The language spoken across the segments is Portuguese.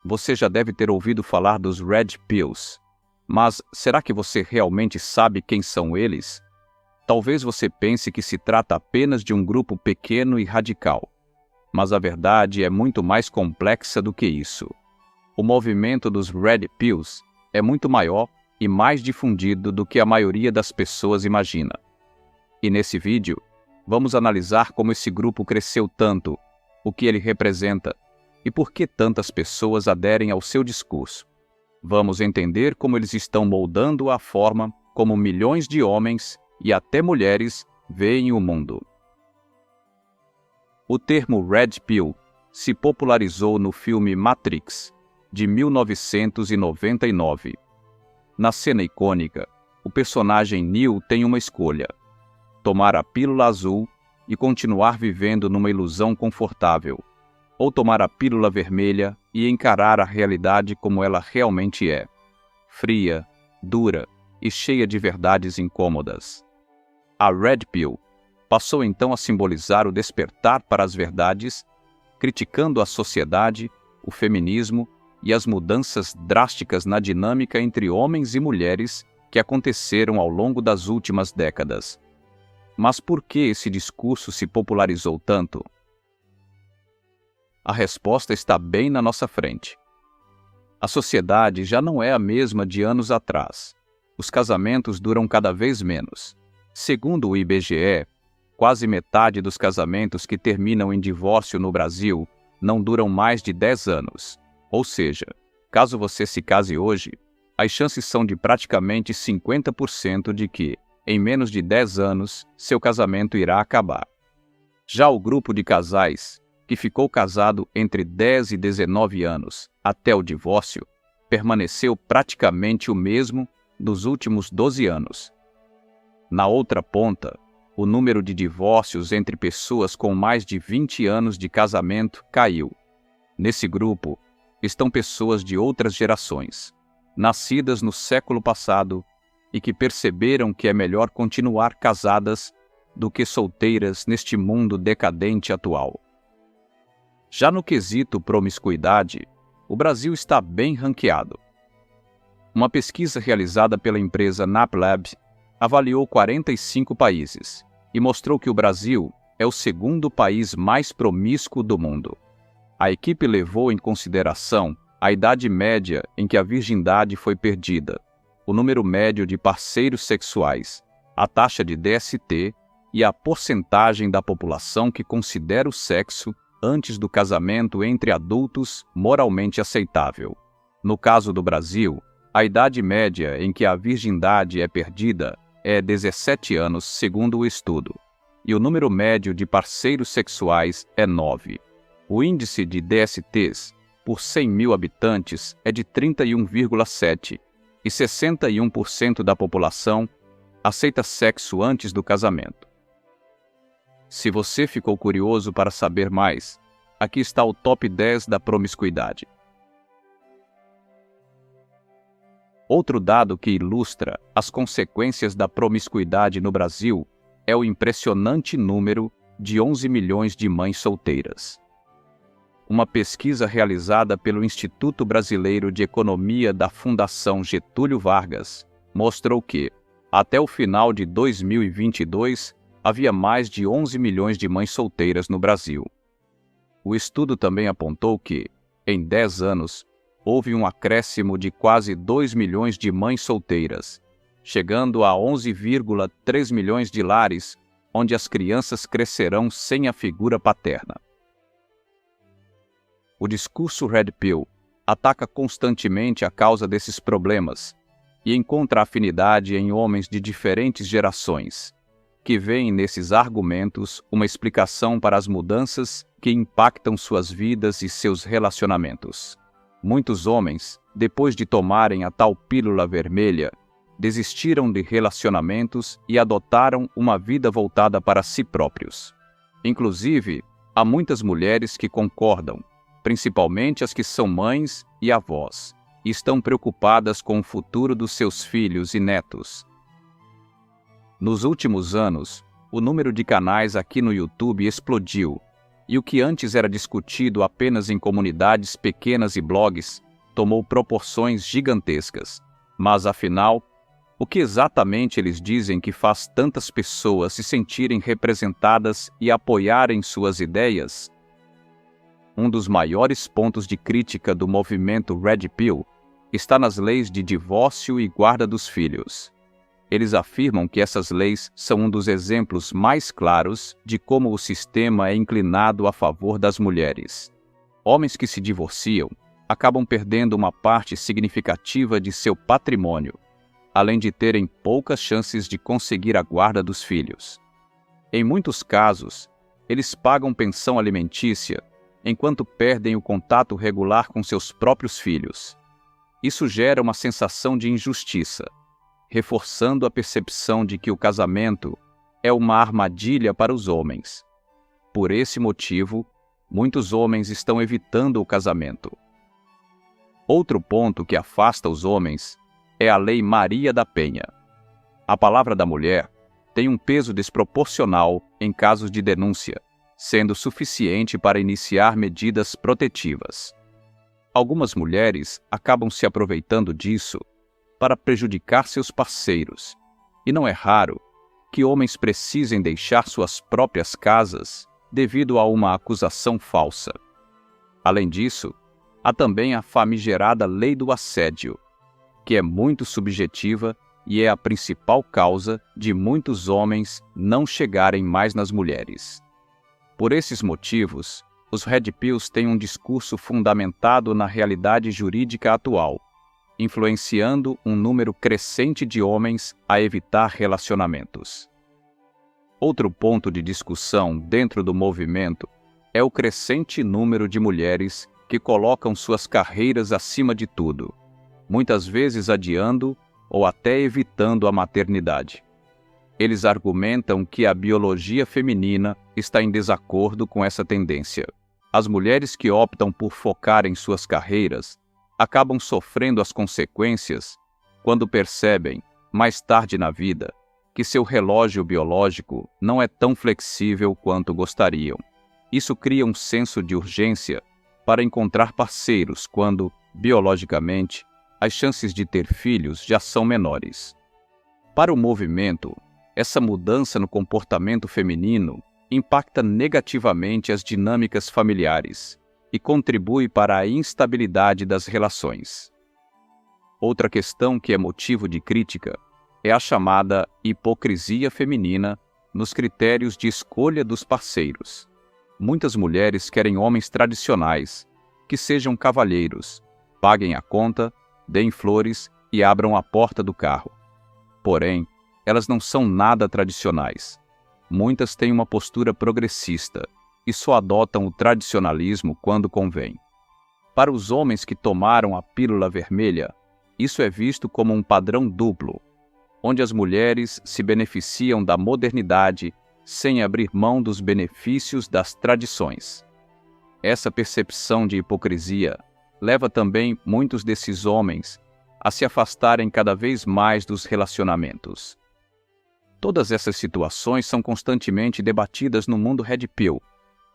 Você já deve ter ouvido falar dos Red Pills. Mas será que você realmente sabe quem são eles? Talvez você pense que se trata apenas de um grupo pequeno e radical. Mas a verdade é muito mais complexa do que isso. O movimento dos Red Pills é muito maior e mais difundido do que a maioria das pessoas imagina. E nesse vídeo, vamos analisar como esse grupo cresceu tanto, o que ele representa e por que tantas pessoas aderem ao seu discurso. Vamos entender como eles estão moldando a forma como milhões de homens e até mulheres veem o mundo. O termo Red Pill se popularizou no filme Matrix, de 1999. Na cena icônica, o personagem Neo tem uma escolha: tomar a pílula azul e continuar vivendo numa ilusão confortável, ou tomar a pílula vermelha e encarar a realidade como ela realmente é, fria, dura e cheia de verdades incômodas. A Red Pill passou então a simbolizar o despertar para as verdades, criticando a sociedade, o feminismo e as mudanças drásticas na dinâmica entre homens e mulheres que aconteceram ao longo das últimas décadas. Mas por que esse discurso se popularizou tanto? A resposta está bem na nossa frente. A sociedade já não é a mesma de anos atrás. Os casamentos duram cada vez menos. Segundo o IBGE, quase metade dos casamentos que terminam em divórcio no Brasil não duram mais de 10 anos. Ou seja, caso você se case hoje, as chances são de praticamente 50% de que, em menos de 10 anos, seu casamento irá acabar. Já o grupo de casais que ficou casado entre 10 e 19 anos até o divórcio permaneceu praticamente o mesmo nos últimos 12 anos. Na outra ponta, o número de divórcios entre pessoas com mais de 20 anos de casamento caiu. Nesse grupo estão pessoas de outras gerações, nascidas no século passado e que perceberam que é melhor continuar casadas do que solteiras neste mundo decadente atual. Já no quesito promiscuidade, o Brasil está bem ranqueado. Uma pesquisa realizada pela empresa NapLab avaliou 45 países e mostrou que o Brasil é o segundo país mais promíscuo do mundo. A equipe levou em consideração a idade média em que a virgindade foi perdida, o número médio de parceiros sexuais, a taxa de DST e a porcentagem da população que considera o sexo antes do casamento entre adultos moralmente aceitável. No caso do Brasil, a idade média em que a virgindade é perdida é 17 anos, segundo o estudo, e o número médio de parceiros sexuais é 9. O índice de DSTs por 100 mil habitantes é de 31,7 e 61% da população aceita sexo antes do casamento. Se você ficou curioso para saber mais, aqui está o top 10 da promiscuidade. Outro dado que ilustra as consequências da promiscuidade no Brasil é o impressionante número de 11 milhões de mães solteiras. Uma pesquisa realizada pelo Instituto Brasileiro de Economia da Fundação Getúlio Vargas mostrou que, até o final de 2022, havia mais de 11 milhões de mães solteiras no Brasil. O estudo também apontou que, em 10 anos, houve um acréscimo de quase 2 milhões de mães solteiras, chegando a 11,3 milhões de lares onde as crianças crescerão sem a figura paterna. O discurso Red Pill ataca constantemente a causa desses problemas e encontra afinidade em homens de diferentes gerações, que veem nesses argumentos uma explicação para as mudanças que impactam suas vidas e seus relacionamentos. Muitos homens, depois de tomarem a tal pílula vermelha, desistiram de relacionamentos e adotaram uma vida voltada para si próprios. Inclusive, há muitas mulheres que concordam, principalmente as que são mães e avós, e estão preocupadas com o futuro dos seus filhos e netos. Nos últimos anos, o número de canais aqui no YouTube explodiu, E o que antes era discutido apenas em comunidades pequenas e blogs tomou proporções gigantescas. Mas, afinal, o que exatamente eles dizem que faz tantas pessoas se sentirem representadas e apoiarem suas ideias? Um dos maiores pontos de crítica do movimento Red Pill está nas leis de divórcio e guarda dos filhos. Eles afirmam que essas leis são um dos exemplos mais claros de como o sistema é inclinado a favor das mulheres. Homens que se divorciam acabam perdendo uma parte significativa de seu patrimônio, além de terem poucas chances de conseguir a guarda dos filhos. Em muitos casos, eles pagam pensão alimentícia enquanto perdem o contato regular com seus próprios filhos. Isso gera uma sensação de injustiça, reforçando a percepção de que o casamento é uma armadilha para os homens. Por esse motivo, muitos homens estão evitando o casamento. Outro ponto que afasta os homens é a Lei Maria da Penha. A palavra da mulher tem um peso desproporcional em casos de denúncia, sendo suficiente para iniciar medidas protetivas. Algumas mulheres acabam se aproveitando disso para prejudicar seus parceiros, e não é raro que homens precisem deixar suas próprias casas devido a uma acusação falsa. Além disso, há também a famigerada Lei do Assédio, que é muito subjetiva e é a principal causa de muitos homens não chegarem mais nas mulheres. Por esses motivos, os Red Pills têm um discurso fundamentado na realidade jurídica atual, influenciando um número crescente de homens a evitar relacionamentos. Outro ponto de discussão dentro do movimento é o crescente número de mulheres que colocam suas carreiras acima de tudo, muitas vezes adiando ou até evitando a maternidade. Eles argumentam que a biologia feminina está em desacordo com essa tendência. As mulheres que optam por focar em suas carreiras acabam sofrendo as consequências quando percebem, mais tarde na vida, que seu relógio biológico não é tão flexível quanto gostariam. Isso cria um senso de urgência para encontrar parceiros quando, biologicamente, as chances de ter filhos já são menores. Para o movimento, essa mudança no comportamento feminino impacta negativamente as dinâmicas familiares e contribui para a instabilidade das relações. Outra questão que é motivo de crítica é a chamada hipocrisia feminina nos critérios de escolha dos parceiros. Muitas mulheres querem homens tradicionais, que sejam cavalheiros, paguem a conta, deem flores e abram a porta do carro. Porém, elas não são nada tradicionais. Muitas têm uma postura progressista e só adotam o tradicionalismo quando convém. Para os homens que tomaram a pílula vermelha, isso é visto como um padrão duplo, onde as mulheres se beneficiam da modernidade sem abrir mão dos benefícios das tradições. Essa percepção de hipocrisia leva também muitos desses homens a se afastarem cada vez mais dos relacionamentos. Todas essas situações são constantemente debatidas no mundo Red Pill,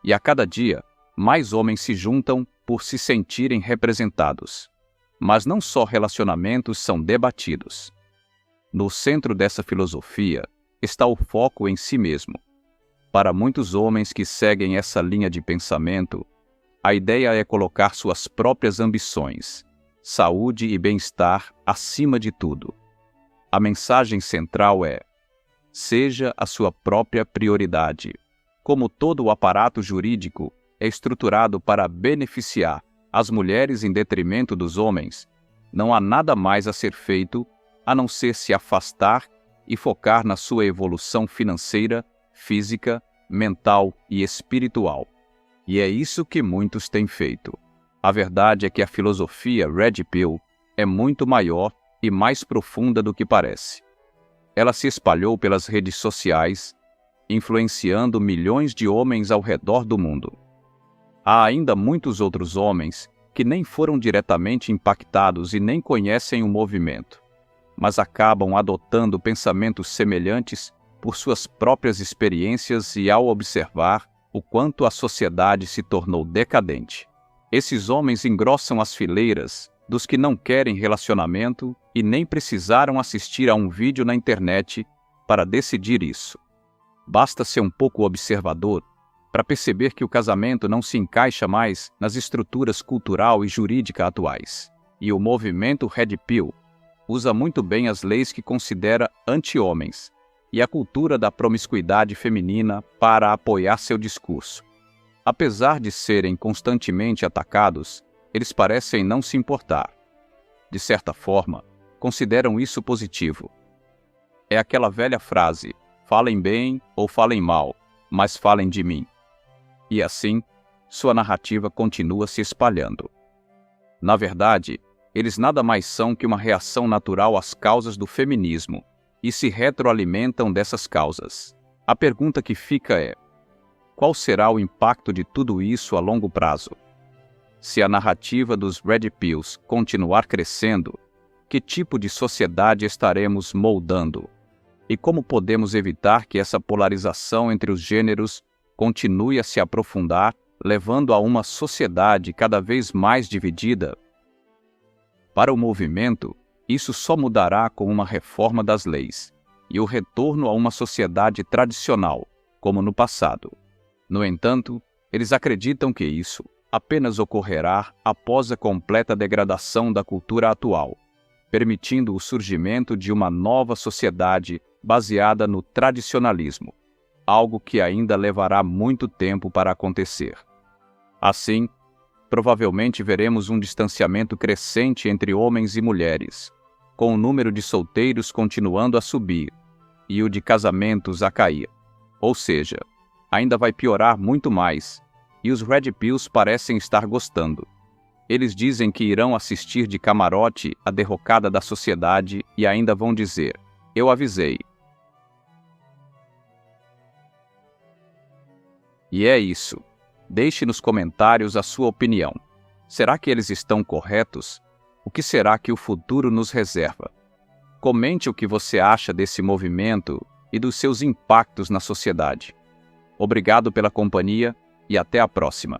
e a cada dia, mais homens se juntam por se sentirem representados. Mas não só relacionamentos são debatidos. No centro dessa filosofia está o foco em si mesmo. Para muitos homens que seguem essa linha de pensamento, a ideia é colocar suas próprias ambições, saúde e bem-estar acima de tudo. A mensagem central é: seja a sua própria prioridade. Como todo o aparato jurídico é estruturado para beneficiar as mulheres em detrimento dos homens, não há nada mais a ser feito a não ser se afastar e focar na sua evolução financeira, física, mental e espiritual. E é isso que muitos têm feito. A verdade é que a filosofia Red Pill é muito maior e mais profunda do que parece. Ela se espalhou pelas redes sociais, influenciando milhões de homens ao redor do mundo. Há ainda muitos outros homens que nem foram diretamente impactados e nem conhecem o movimento, mas acabam adotando pensamentos semelhantes por suas próprias experiências e ao observar o quanto a sociedade se tornou decadente. Esses homens engrossam as fileiras dos que não querem relacionamento e nem precisaram assistir a um vídeo na internet para decidir isso. Basta ser um pouco observador para perceber que o casamento não se encaixa mais nas estruturas cultural e jurídica atuais. E o movimento Red Pill usa muito bem as leis que considera anti-homens e a cultura da promiscuidade feminina para apoiar seu discurso. Apesar de serem constantemente atacados, eles parecem não se importar. De certa forma, consideram isso positivo. É aquela velha frase: falem bem ou falem mal, mas falem de mim. E assim, sua narrativa continua se espalhando. Na verdade, eles nada mais são que uma reação natural às causas do feminismo e se retroalimentam dessas causas. A pergunta que fica é: qual será o impacto de tudo isso a longo prazo? Se a narrativa dos Red Pills continuar crescendo, que tipo de sociedade estaremos moldando? E como podemos evitar que essa polarização entre os gêneros continue a se aprofundar, levando a uma sociedade cada vez mais dividida? Para o movimento, isso só mudará com uma reforma das leis e o retorno a uma sociedade tradicional, como no passado. No entanto, eles acreditam que isso apenas ocorrerá após a completa degradação da cultura atual, permitindo o surgimento de uma nova sociedade baseada no tradicionalismo, algo que ainda levará muito tempo para acontecer. Assim, provavelmente veremos um distanciamento crescente entre homens e mulheres, com o número de solteiros continuando a subir e o de casamentos a cair. Ou seja, ainda vai piorar muito mais, e os Red Pills parecem estar gostando. Eles dizem que irão assistir de camarote a derrocada da sociedade e ainda vão dizer: eu avisei. E é isso. Deixe nos comentários a sua opinião. Será que eles estão corretos? O que será que o futuro nos reserva? Comente o que você acha desse movimento e dos seus impactos na sociedade. Obrigado pela companhia e até a próxima.